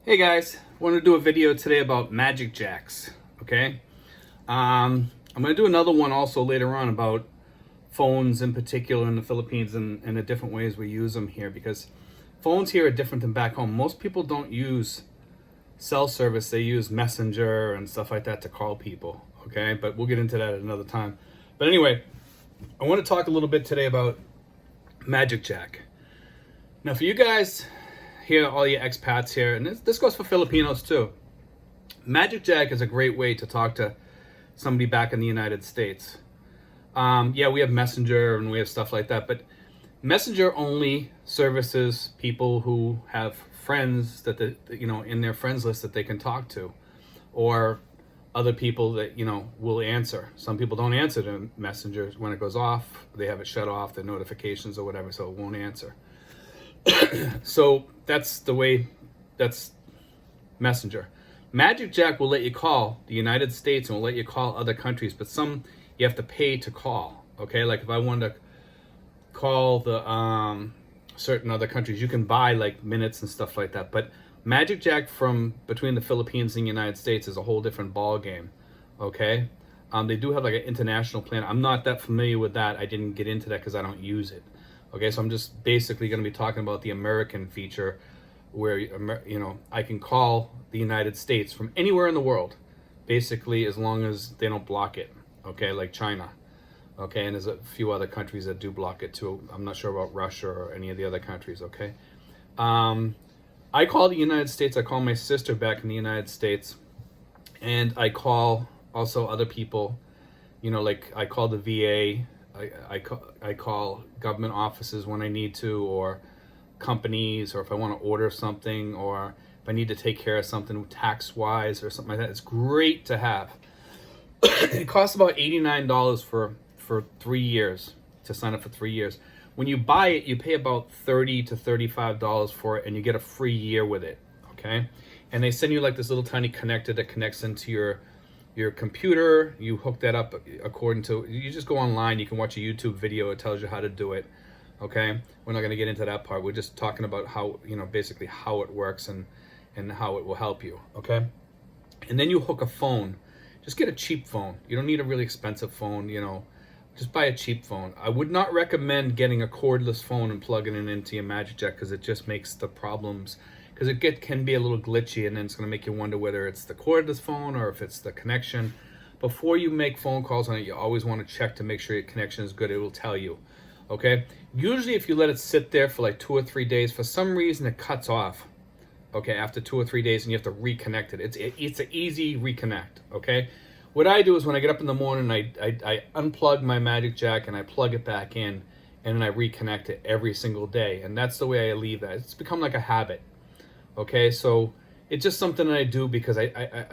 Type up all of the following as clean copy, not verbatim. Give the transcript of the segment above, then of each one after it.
Hey guys, want to do a video today about Magic Jacks, okay? I'm going to do another one also later on about phones in particular in the Philippines and the different ways we use them here, because phones here are different than back home. Most people don't use cell service, they use Messenger and stuff like that to call people, okay? But we'll get into that at another time. But anyway, I want to talk a little bit today about Magic Jack. Now for you guys here, all you expats here, and this goes for Filipinos too. Magic Jack is a great way to talk to somebody back in the United States. Yeah, we have Messenger and we have stuff like that, but Messenger only services people who have friends that in their friends list that they can talk to, or other people that will answer. Some people don't answer to Messenger when it goes off; they have it shut off, the notifications or whatever, so it won't answer. So that's the way. That's Messenger. Magic Jack will let you call the United States and will let you call other countries, but some you have to pay to call. Okay, like if I wanted to call the certain other countries, you can buy like minutes and stuff like that. But Magic Jack from between the Philippines and the United States is a whole different ball game. Okay, they do have like an international plan. I'm not that familiar with that. I didn't get into that because I don't use it. Okay, so I'm just basically going to be talking about the American feature, where I can call the United States from anywhere in the world, basically, as long as they don't block it. Okay, like China. Okay, and there's a few other countries that do block it too. I'm not sure about Russia or any of the other countries. Okay, I call the United States. I call my sister back in the United States, and I call also other people. Like I call the VA. I call government offices when I need to, or companies, or if I want to order something, or if I need to take care of something tax-wise or something like that. It's great to have. It costs about $89 for 3 years, to sign up for 3 years. When you buy it, you pay about $30 to $35 for it, and you get a free year with it, okay? And they send you like this little tiny connector that connects into your computer. You hook that up according to, you just go online, you can watch a YouTube video, it tells you how to do it. Okay, we're not going to get into that part. We're just talking about how, basically how it works and how it will help you. Okay, and then you hook a phone. Just get a cheap phone. You don't need a really expensive phone. Just buy a cheap phone. I would not recommend getting a cordless phone and plugging it into your Magic Jack, because it just makes the problems, because it can be a little glitchy, and then it's going to make you wonder whether it's the cordless phone or if it's the connection. Before you make phone calls on it, you always want to check to make sure your connection is good. It will tell you. Okay, usually if you let it sit there for like 2 or 3 days, for some reason it cuts off. Okay, after 2 or 3 days, and you have to reconnect it. It's an easy reconnect. Okay, what I do is when I get up in the morning, I unplug my Magic Jack and I plug it back in, and then I reconnect it every single day, and that's the way I leave that. It's become like a habit. Okay, so it's just something that I do because I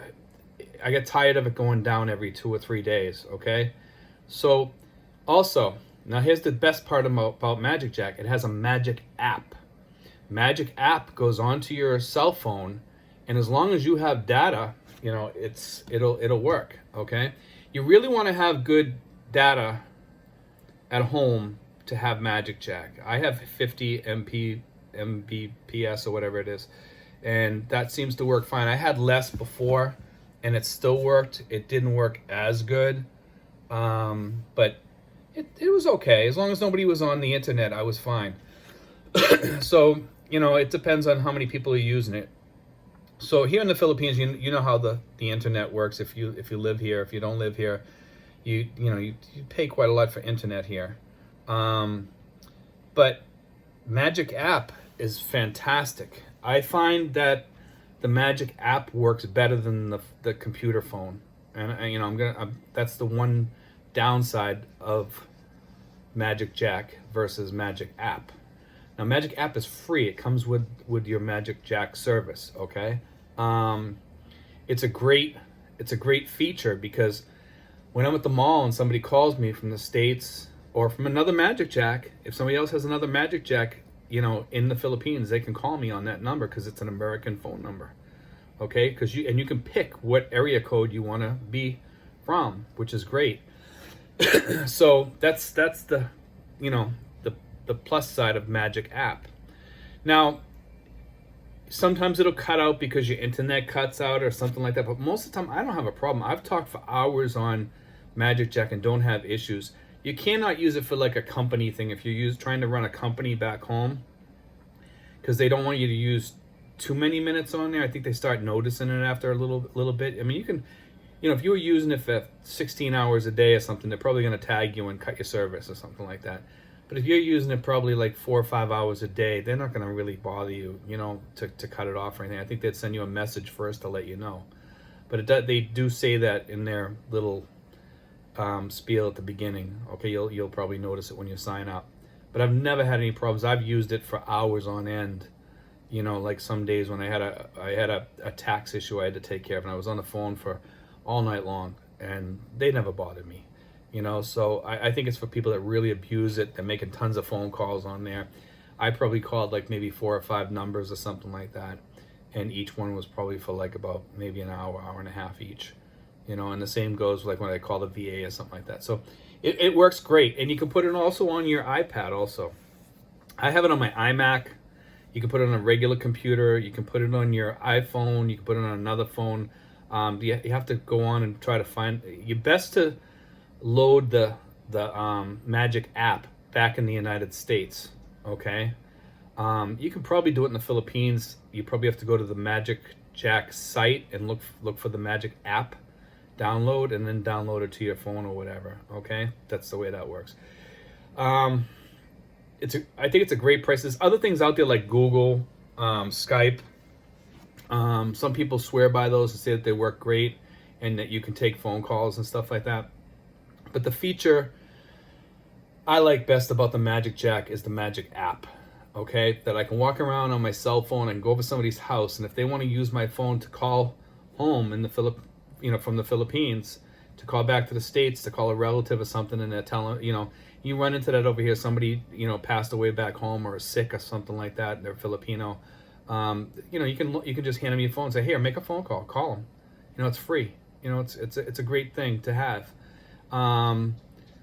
get tired of it going down every 2 or 3 days. Okay, so also, now here's the best part about Magic Jack. It has a Magic app. Magic app goes onto your cell phone, and as long as you have data, it'll work. Okay, you really want to have good data at home to have Magic Jack. I have 50 Mbps or whatever it is, and that seems to work fine. I had less before, and it still worked. It didn't work as good, but it was okay. As long as nobody was on the internet, I was fine. So, it depends on how many people are using it. So here in the Philippines, you know how the internet works. If you live here, if you don't live here, you pay quite a lot for internet here. But Magic app is fantastic. I find that the Magic app works better than the computer phone. And that's the one downside of Magic Jack versus Magic app. Now Magic app is free. It comes with your Magic Jack service. Okay, it's a great feature, because when I'm at the mall and somebody calls me from the States or from another Magic Jack, if somebody else has another Magic Jack, in the Philippines, they can call me on that number because it's an American phone number. Okay, because you can pick what area code you want to be from, which is great. So that's the the plus side of Magic app. Now, Sometimes it'll cut out because your internet cuts out or something like that. But most of the time, I don't have a problem. I've talked for hours on MagicJack and don't have issues. You cannot use it for like a company thing if you're trying to run a company back home, because they don't want you to use too many minutes on there. I think they start noticing it after a little bit. I mean, you can, if you were using it for 16 hours a day or something, they're probably going to tag you and cut your service or something like that. But if you're using it probably like 4 or 5 hours a day, they're not going to really bother you, to cut it off or anything. I think they'd send you a message first to let you know. But they do say that in their little spiel at the beginning. Okay, you'll probably notice it when you sign up. But I've never had any problems. I've used it for hours on end. Like some days when I had a tax issue I had to take care of, and I was on the phone for all night long, and they never bothered me. So I think it's for people that really abuse it. They're making tons of phone calls on there. I probably called like maybe 4 or 5 numbers or something like that, and each one was probably for like about maybe an hour and a half each. And the same goes like when I call the VA or something like that. So it works great, and you can put it also on your iPad also. I have it on my iMac. You can put it on a regular computer. You can put it on your iPhone. You can put it on another phone. You have to go on and try to find. You're best to load the Magic app back in the United States. Okay, you can probably do it in the Philippines. You probably have to go to the MagicJack site and look for the Magic app, download, and then download it to your phone or whatever. Okay, that's the way that works. I think it's a great price. There's other things out there like Google, Skype. Some people swear by those and say that they work great and that you can take phone calls and stuff like that. But the feature I like best about the MagicJack is the Magic app. Okay, that I can walk around on my cell phone and go over somebody's house, and if they want to use my phone to call home in the from the Philippines, to call back to the States, to call a relative or something, and they're telling, you run into that over here. Somebody, passed away back home or is sick or something like that. And they're Filipino. You can just hand them your phone and say, here, make a phone call, call them. It's free. It's a great thing to have.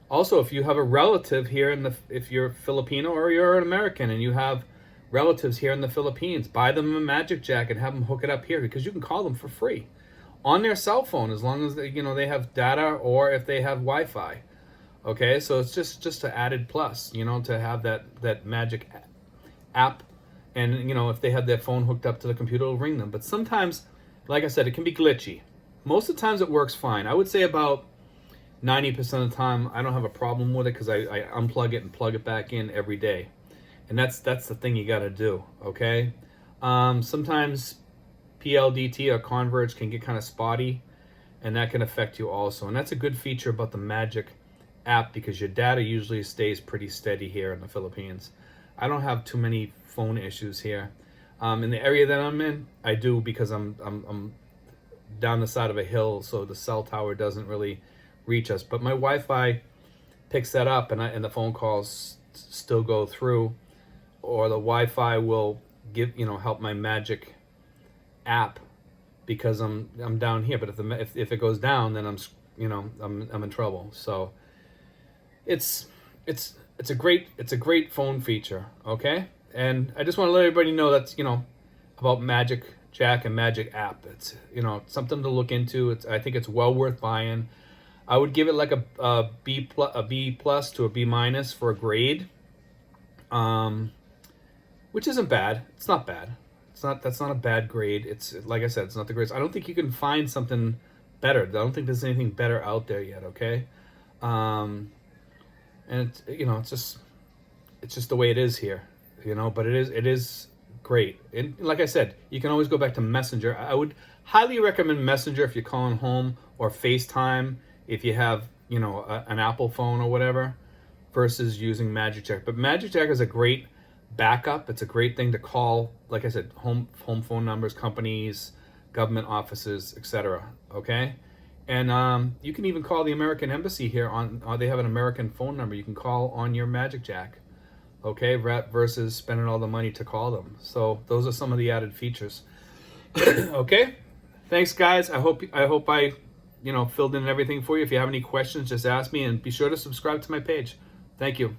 Also, if you have a relative here if you're Filipino or you're an American and you have relatives here in the Philippines, buy them a MagicJack and have them hook it up here, because you can call them for free on their cell phone as long as they have data or if they have Wi-Fi. Okay, so it's just an added plus, to have that Magic app, and if they have their phone hooked up to the computer, it'll ring them. But sometimes, like I said, it can be glitchy. Most of the times it works fine. I would say about 90% of the time I don't have a problem with it, because I unplug it and plug it back in every day, and that's the thing you got to do. Okay, sometimes PLDT or Converge can get kind of spotty, and that can affect you also. And that's a good feature about the Magic app, because your data usually stays pretty steady here in the Philippines. I don't have too many phone issues here. In the area that I'm in, I do, because I'm down the side of a hill, so the cell tower doesn't really reach us. But my Wi-Fi picks that up, and the phone calls still go through, or the Wi-Fi will help my Magic app, because I'm down here. But if it goes down, then I'm in trouble. So it's a great phone feature. Okay, and I just want to let everybody know that's about MagicJack and MagicApp. It's something to look into. I think it's well worth buying. I would give it like a B plus to a B minus for a grade, which isn't bad. It's not bad. That's not a bad grade. It's, like I said, it's not the greatest. I don't think you can find something better. I don't think there's anything better out there yet. Okay, and it's just the way it is here. But it is great. And like I said, you can always go back to Messenger. I would highly recommend Messenger if you're calling home, or FaceTime if you have an Apple phone or whatever, versus using MagicJack. But MagicJack is a great backup. It's a great thing to call, like I said, home phone numbers, companies, government offices, etc. Okay, and you can even call the American Embassy here they have an American phone number you can call on your MagicJack. Okay, versus spending all the money to call them. So those are some of the added features. Okay, thanks guys. I hope I filled in everything for you. If you have any questions, just ask me, and be sure to subscribe to my page. Thank you.